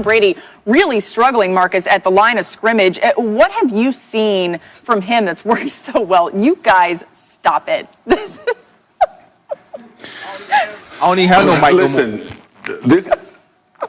Brady really struggling, Marcus, at the line of scrimmage. What have you seen from him that's worked so well? You guys, stop it. I don't even have no mic. Listen,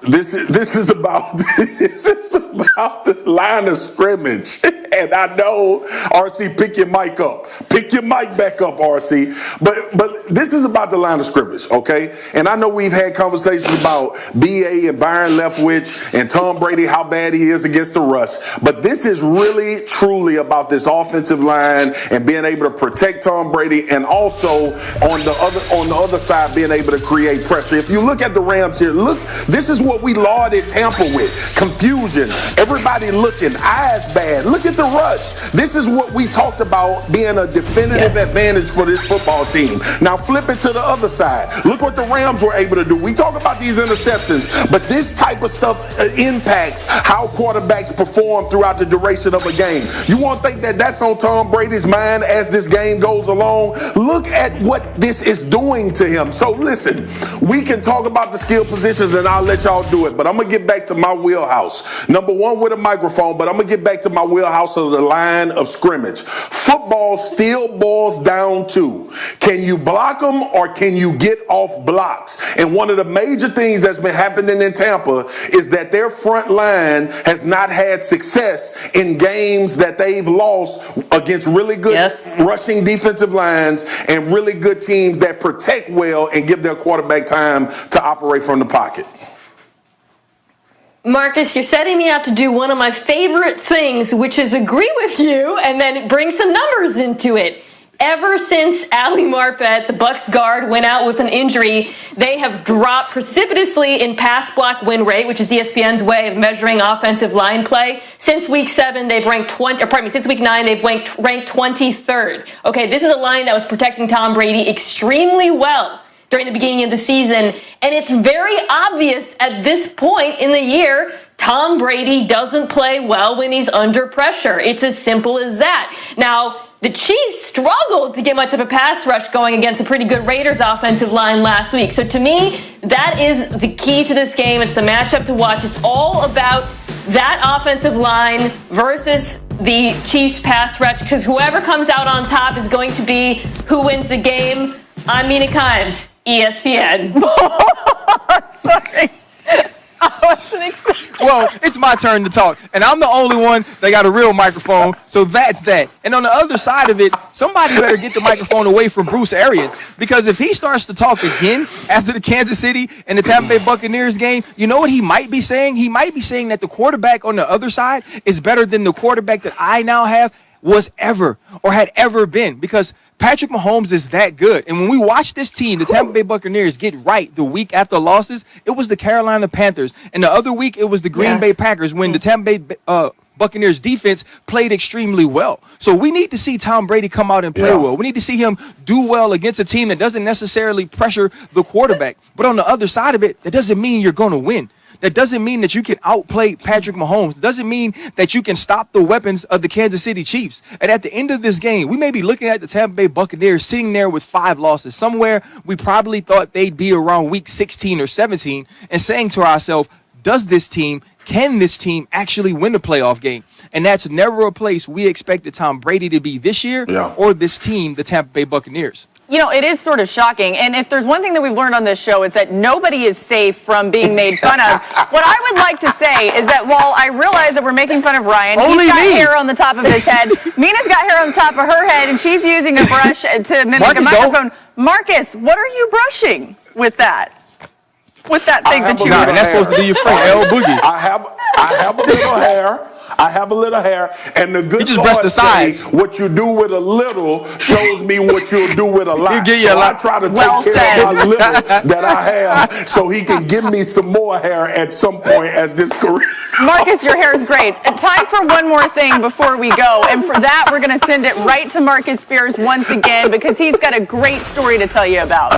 this is about the line of scrimmage. And I know, RC, pick your mic up. Pick your mic back up, RC. But this is about the line of scrimmage, okay? And I know we've had conversations about BA and Byron Leftwich and Tom Brady, how bad he is against the rush. But this is really, truly about this offensive line and being able to protect Tom Brady, and also on the other side being able to create pressure. If you look at the Rams here, look, this is what we lauded Tampa with. Confusion. Everybody looking. Eyes bad. Look at the rush. This is what we talked about being a definitive advantage for this football team. Now flip it to the other side. Look what the Rams were able to do. We talk about these interceptions, but this type of stuff impacts how quarterbacks perform throughout the duration of a game. You won't think that that's on Tom Brady's mind as this game goes along. Look at what this is doing to him. So listen, we can talk about the skill positions and I'll let y'all do it, but I'm going to get back to my wheelhouse. Number one with a microphone, but I'm going to get back to my wheelhouse of the line of scrimmage. Football still boils down to, can you block them or can you get off blocks? And one of the major things that's been happening in Tampa is that their front line has not had success in games that they've lost against really good rushing defensive lines and really good teams that protect well and give their quarterback time to operate from the pocket. Marcus, you're setting me up to do one of my favorite things, which is agree with you and then bring some numbers into it. Ever since Ali Marpet, the Bucs guard, went out with an injury, they have dropped precipitously in pass block win rate, which is ESPN's way of measuring offensive line play. Since week 7, they've ranked since week 9, they've ranked 23rd. Okay, this is a line that was protecting Tom Brady extremely well during the beginning of the season, and it's very obvious at this point in the year, Tom Brady doesn't play well when he's under pressure. It's as simple as that. Now, the Chiefs struggled to get much of a pass rush going against a pretty good Raiders offensive line last week. So to me, that is the key to this game. It's the matchup to watch. It's all about that offensive line versus the Chiefs pass rush, because whoever comes out on top is going to be who wins the game. I'm Mina Kimes, ESPN. Sorry. I wasn't expecting. Well, it's my turn to talk, and I'm the only one that got a real microphone, so that's that. And on the other side of it, somebody better get the microphone away from Bruce Arians, because if he starts to talk again after the Kansas City and the Tampa Bay Buccaneers game, you know what he might be saying? He might be saying that the quarterback on the other side is better than the quarterback that I now have was ever or had ever been, because Patrick Mahomes is that good. And when we watch this team, the Tampa Bay Buccaneers, get right the week after losses, it was the Carolina Panthers. And the other week, it was the Green Bay Packers when the Tampa Bay Buccaneers defense played extremely well. So we need to see Tom Brady come out and play well. We need to see him do well against a team that doesn't necessarily pressure the quarterback. But on the other side of it, that doesn't mean you're going to win. That doesn't mean that you can outplay Patrick Mahomes. It doesn't mean that you can stop the weapons of the Kansas City Chiefs. And at the end of this game, we may be looking at the Tampa Bay Buccaneers sitting there with 5 losses. Somewhere we probably thought they'd be around week 16 or 17 and saying to ourselves, can this team actually win the playoff game? And that's never a place we expected Tom Brady to be this year or this team, the Tampa Bay Buccaneers. You know, it is sort of shocking. And if there's one thing that we've learned on this show, it's that nobody is safe from being made fun of. What I would like to say is that while I realize that we're making fun of Ryan, he's got hair on the top of his head. Mina's got hair on the top of her head, and she's using a brush to mimic a microphone. Marcus, what are you brushing with that? With that thing that you and that's supposed to be your friend, L Boogie. I have a little hair. I have a little hair, and the good Lord says, what you do with a little shows me what you'll do with a lot. So I try to take care of my little that I have so he can give me some more hair at some point as this career. Marcus, your hair is great. Time for one more thing before we go, and for that, we're going to send it right to Marcus Spears once again because he's got a great story to tell you about.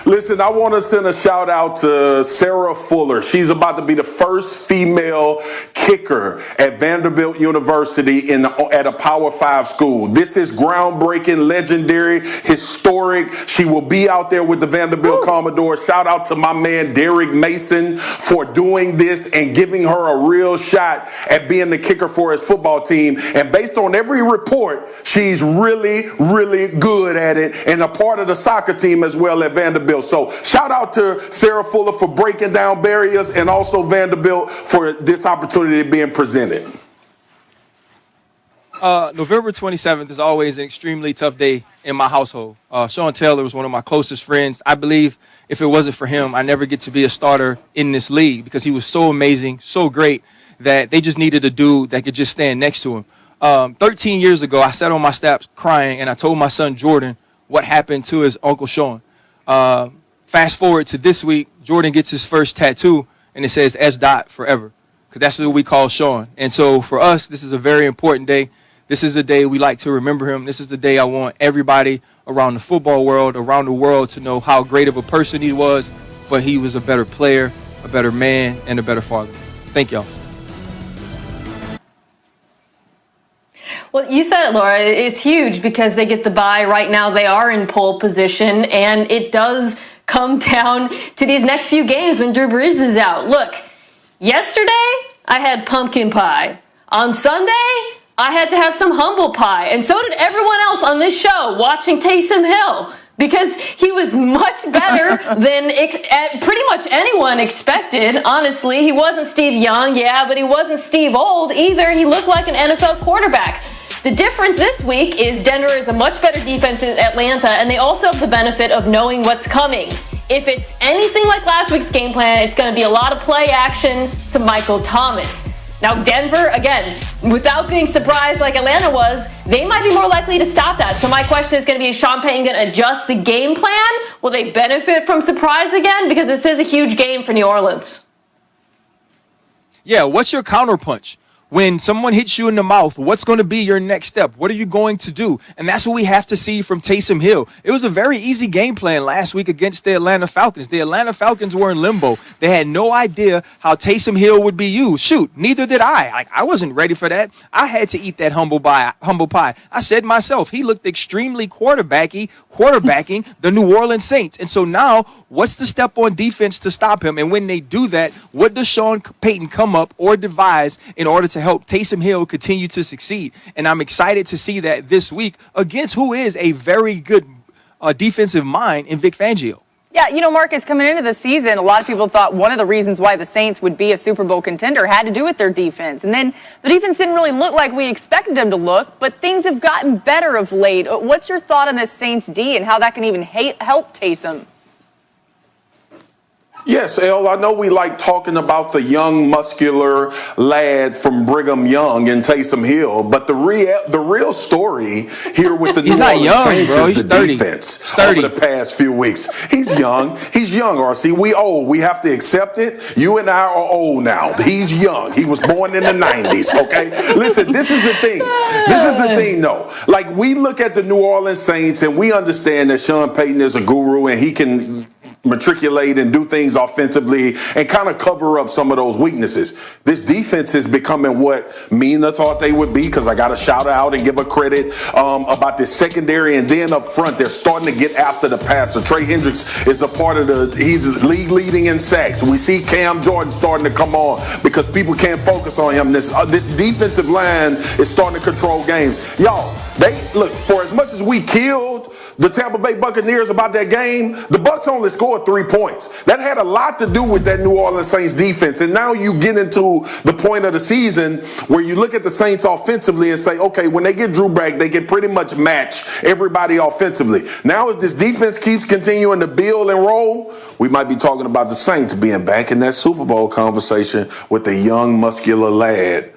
Listen, I want to send a shout out to Sarah Fuller. She's about to be the first female kicker at Vanderbilt University at a Power 5 school. This is groundbreaking, legendary, historic. She will be out there with the Vanderbilt Commodores. Shout out to my man Derek Mason for doing this and giving her a real shot at being the kicker for his football team. And based on every report, she's really, really good at it and a part of the soccer team as well at Vanderbilt. So shout out to Sarah Fuller for breaking down barriers and also Vanderbilt for this opportunity being presented. November 27th is always an extremely tough day in my household. Sean Taylor was one of my closest friends. I believe if it wasn't for him, I never get to be a starter in this league because he was so amazing, so great that they just needed a dude that could just stand next to him. 13 years ago, I sat on my steps crying and I told my son Jordan what happened to his Uncle Sean. Fast forward to this week, Jordan gets his first tattoo, and it says S. Dot forever, because that's what we call Sean. And so for us, this is a very important day. This is a day we like to remember him. This is the day I want everybody around the football world, around the world, to know how great of a person he was, but he was a better player, a better man, and a better father. Thank y'all. Well, you said it, Laura. It's huge because they get the bye. Right now they are in pole position, and it does come down to these next few games when Drew Brees is out. Look, yesterday I had pumpkin pie. On Sunday, I had to have some humble pie. And so did everyone else on this show watching Taysom Hill, because he was much better than pretty much anyone expected, honestly. He wasn't Steve Young, yeah, but he wasn't Steve Old either. He looked like an NFL quarterback. The difference this week is Denver is a much better defense than Atlanta, and they also have the benefit of knowing what's coming. If it's anything like last week's game plan, it's going to be a lot of play action to Michael Thomas. Now, Denver, again, without being surprised like Atlanta was, they might be more likely to stop that. So my question is going to be, is Sean Payton going to adjust the game plan? Will they benefit from surprise again? Because this is a huge game for New Orleans. Yeah, what's your counterpunch? When someone hits you in the mouth, what's going to be your next step? What are you going to do? And that's what we have to see from Taysom Hill. It was a very easy game plan last week against the Atlanta Falcons. The Atlanta Falcons were in limbo. They had no idea how Taysom Hill would be used. Shoot, neither did I. I wasn't ready for that. I had to eat that humble pie. I said myself, he looked extremely quarterbacking the New Orleans Saints. And so now, what's the step on defense to stop him? And when they do that, what does Sean Payton come up or devise in order to help Taysom Hill continue to succeed? And I'm excited to see that this week against who is a very good defensive mind in Vic Fangio. Yeah, you know, Marcus, coming into the season, a lot of people thought one of the reasons why the Saints would be a Super Bowl contender had to do with their defense. And then the defense didn't really look like we expected them to look, but things have gotten better of late. What's your thought on this Saints D and how that can even help Taysom? Yes, El, I know we like talking about the young, muscular lad from Brigham Young and Taysom Hill, but the real story here with the New Orleans Saints is the defense over the past few weeks. He's young, RC. We old. We have to accept it. You and I are old now. He's young. He was born in the 90s, okay? Listen, this is the thing, though. Like, we look at the New Orleans Saints and we understand that Sean Payton is a guru and he can matriculate and do things offensively and kind of cover up some of those weaknesses. This defense is becoming what Mina thought they would be, because I got to shout out and give a credit about this secondary, and then up front they're starting to get after the passer. Trey Hendricks is a part of he's league leading in sacks. We see Cam Jordan starting to come on because people can't focus on him. This defensive line is starting to control games. Y'all, look, for as much as we killed the Tampa Bay Buccaneers about that game, the Bucs only scored 3 points. That had a lot to do with that New Orleans Saints defense. And now you get into the point of the season where you look at the Saints offensively and say, okay, when they get Drew back, they can pretty much match everybody offensively. Now, if this defense keeps continuing to build and roll, we might be talking about the Saints being back in that Super Bowl conversation with the young, muscular lad